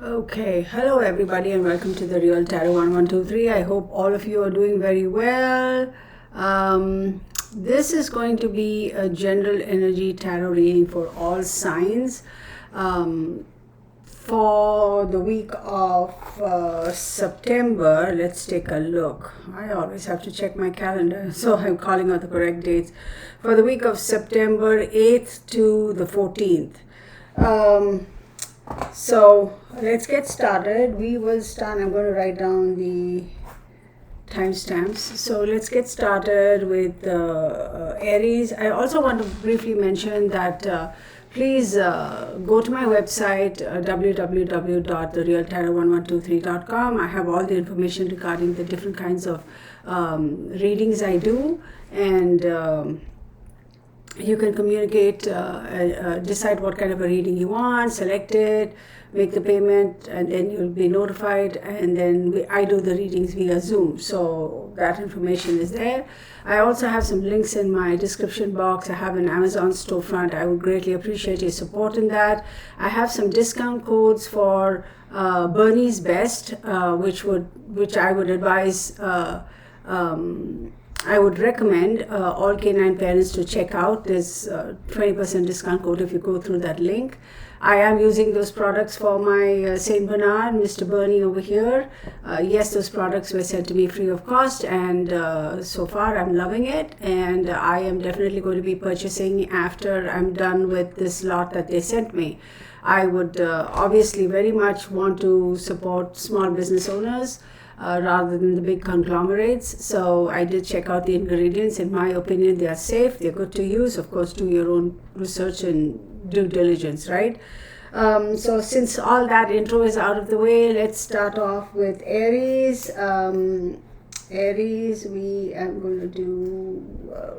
Okay, hello everybody and welcome to the Real Tarot 1123. I hope all of you are doing very well. This is going to be a general energy tarot reading for all signs for the week of September. Let's take a look. I always have to check my calendar, so I'm calling out the correct dates. For the week of September 8th to the 14th. So let's get started. We will start. I'm going to write down the timestamps. So let's get started with Aries. I also want to briefly mention that please go to my website www.therealtarot1123.com. I have all the information regarding the different kinds of readings I do, and you can communicate, decide what kind of a reading you want, select it, make the payment, and then you'll be notified. And then I do the readings via Zoom, so that information is there. I also have some links in my description box. I have an Amazon storefront. I would greatly appreciate your support in that. I have some discount codes for Bernie's Best, which I would advise. I would recommend all canine parents to check out. There's 20% discount code if you go through that link. I am using those products for my Saint Bernard, Mr. Bernie over here. Yes, those products were sent to me free of cost, and so far I'm loving it. And I am definitely going to be purchasing after I'm done with this lot that they sent me. I would obviously very much want to support small business owners. Rather than the big conglomerates. So I did check out the ingredients. In my opinion, they are safe, they're good to use. Of course, do your own research and due diligence, right? So since all that intro is out of the way, let's start off with Aries. Aries, we are going to do,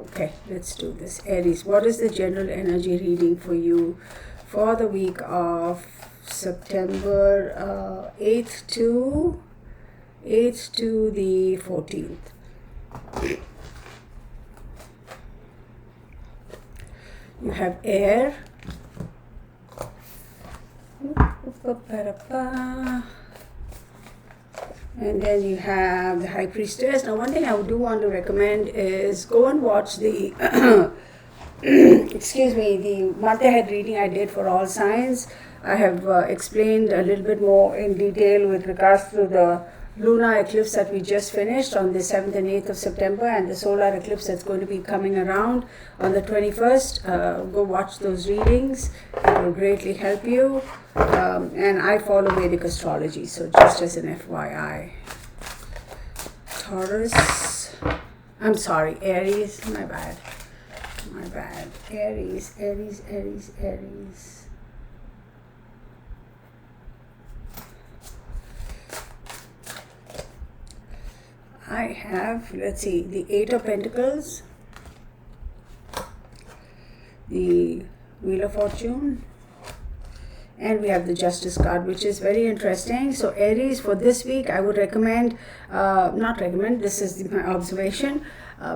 okay, let's do this. Aries, what is the general energy reading for you for the week of September 8th to the 14th. You have air. And then you have the High Priestess. Now, one thing I do want to recommend is go and watch the the month ahead reading I did for all signs. I have explained a little bit more in detail with regards to the lunar eclipse that we just finished on the 7th and 8th of September, and the solar eclipse that's going to be coming around on the 21st. Go watch those readings. It will greatly help you. And I follow Vedic astrology, so just as an FYI. Taurus. I'm sorry, Aries. My bad. Aries. I have, let's see, the Eight of Pentacles, the Wheel of Fortune, and we have the Justice card, which is very interesting. So Aries, for this week, I would recommend, this is my observation,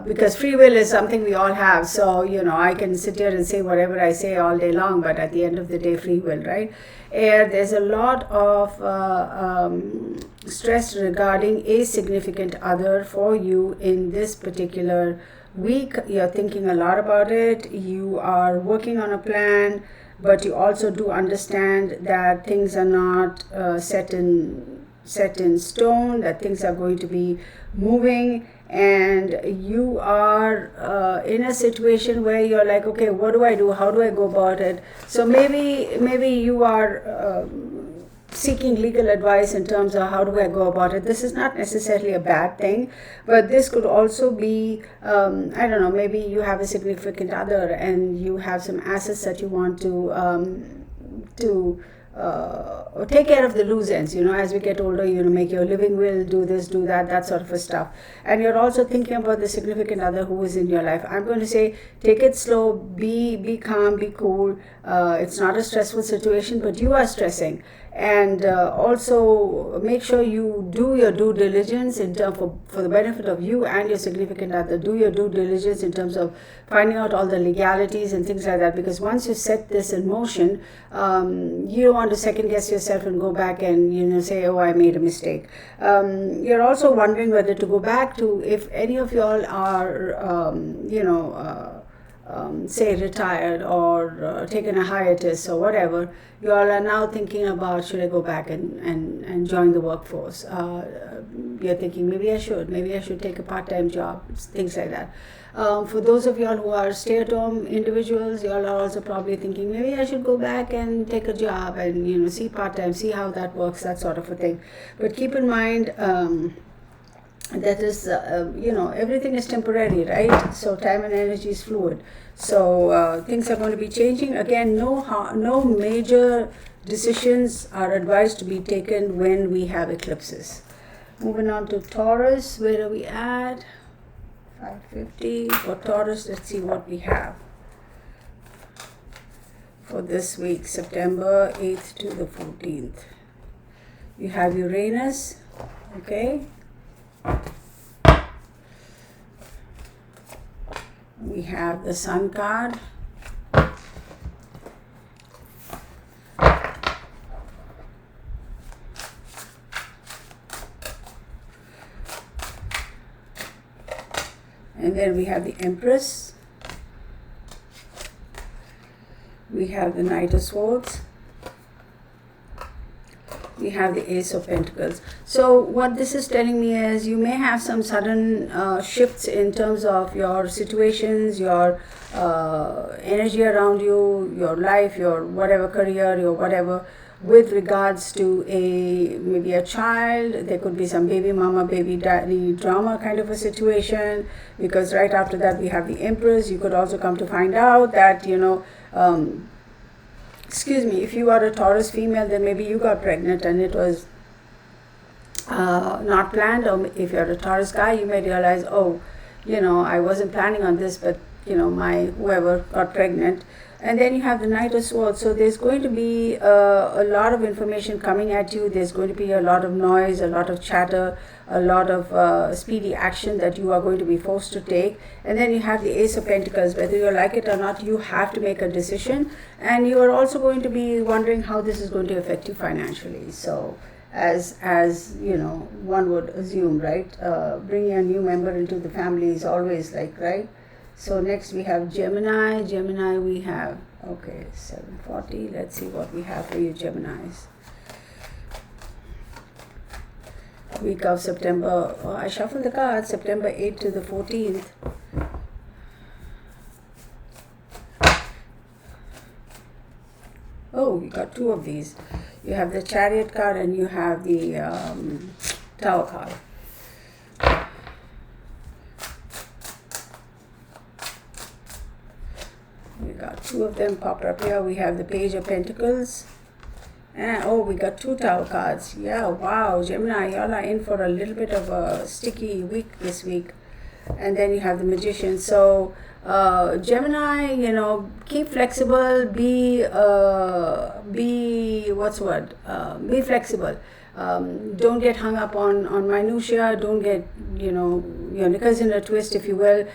because free will is something we all have. So, I can sit here and say whatever I say all day long, but at the end of the day, free will, right? There's a lot of stress regarding a significant other for you in this particular week. You're thinking a lot about it. You are working on a plan, but you also do understand that things are not set in stone, that things are going to be moving, and you are in a situation where you're like, okay, what do I do? How do I go about it? So maybe you are seeking legal advice in terms of how do I go about it. This is not necessarily a bad thing, but this could also be, maybe you have a significant other and you have some assets that you want to take care of the loose ends. As we get older, make your living will, do this, do that, that sort of a stuff. And you're also thinking about the significant other who is in your life. I'm going to say, take it slow, be calm, be cool. It's not a stressful situation, but you are stressing. And also make sure you do your due diligence in terms for the benefit of you and your significant other. Do your due diligence in terms of finding out all the legalities and things like that, because once you set this in motion, you don't want to second guess yourself and go back and say, oh, I made a mistake. You're also wondering whether to go back to, if any of y'all are say retired or taken a hiatus or whatever, you all are now thinking about, should I go back and join the workforce? You're thinking, maybe I should take a part-time job, things like that. For those of y'all who are stay-at-home individuals, y'all are also probably thinking, maybe I should go back and take a job and see part-time, see how that works, that sort of a thing. But keep in mind, that is, everything is temporary, right? So time and energy is fluid. So things are going to be changing. Again, no major decisions are advised to be taken when we have eclipses. Moving on to Taurus, where are we at? 550 for Taurus. Let's see what we have for this week, September 8th to the 14th. You have Uranus, okay? We have the Sun card. And then we have the Empress. We have the Knight of Swords. We have the Ace of Pentacles. So what this is telling me is you may have some sudden shifts in terms of your situations, your energy around you, your life, your whatever career, your whatever, with regards to maybe a child. There could be some baby mama, baby daddy drama kind of a situation, because right after that we have the Empress. You could also come to find out that, if you are a Taurus female, then maybe you got pregnant and it was not planned. Or if you're a Taurus guy, you may realize, I wasn't planning on this, but my whoever got pregnant. And then you have the Knight of Swords. So there's going to be a lot of information coming at you. There's going to be a lot of noise, a lot of chatter, a lot of speedy action that you are going to be forced to take. And then you have the Ace of Pentacles. Whether you like it or not, you have to make a decision. And you are also going to be wondering how this is going to affect you financially. So as one would assume, right? Bringing a new member into the family is always right? So next we have Gemini. Gemini we have, 740. Let's see what we have for you, Geminis. Week of September, I shuffled the cards, September 8th to the 14th. Oh, you got two of these. You have the Chariot card and you have the Tower card. We got two of them pop up here. We have the Page of Pentacles. And we got two Tower cards. Yeah, wow, Gemini, y'all are in for a little bit of a sticky week this week. And then you have the Magician. So Gemini, keep flexible, be flexible. Don't get hung up on minutia. Don't get your knickers in a twist, if you will.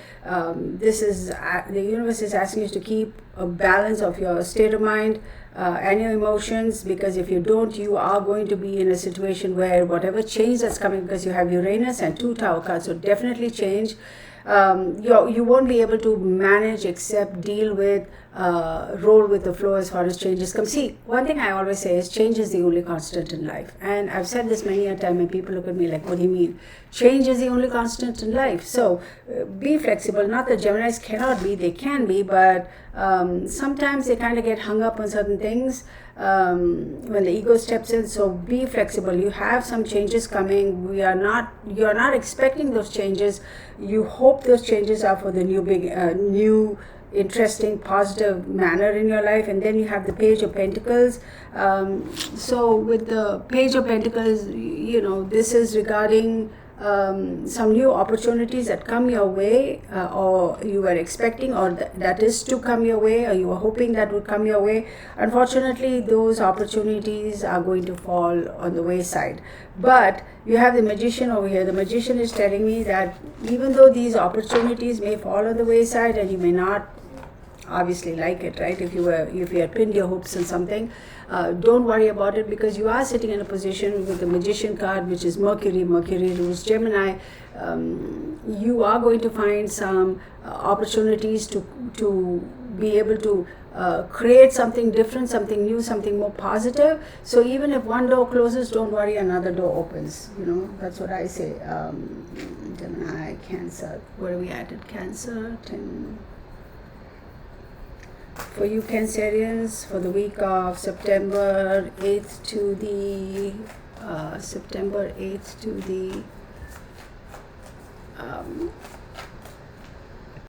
This is the universe is asking you to keep a balance of your state of mind and your emotions, because if you don't, you are going to be in a situation where whatever change that's coming, because you have Uranus and two Tower cards, so definitely change. You won't be able to manage except deal with, roll with the flow as far as changes come. See, one thing I always say is change is the only constant in life. And I've said this many a time and people look at me like, what do you mean? Change is the only constant in life. So be flexible. Not that Geminis cannot be, they can be, but sometimes they kind of get hung up on certain things when the ego steps in. So be flexible. You have some changes coming. You're not expecting those changes. You hope those changes are for the new interesting, positive manner in your life. And then you have the Page of Pentacles. So with the Page of Pentacles, this is regarding some new opportunities that come your way, or you were expecting, or that is to come your way, or you were hoping that would come your way. Unfortunately, those opportunities are going to fall on the wayside. But you have the Magician over here. The Magician is telling me that even though these opportunities may fall on the wayside and you may not obviously like it, right? If you had pinned your hopes on something, don't worry about it, because you are sitting in a position with the Magician card, which is Mercury. Mercury rules Gemini. You are going to find some opportunities to be able to create something different, something new, something more positive. So even if one door closes, don't worry, another door opens. That's what I say. Gemini, Cancer. Where are we at? Cancer 10. For you Cancerians, for the week of September 8th to the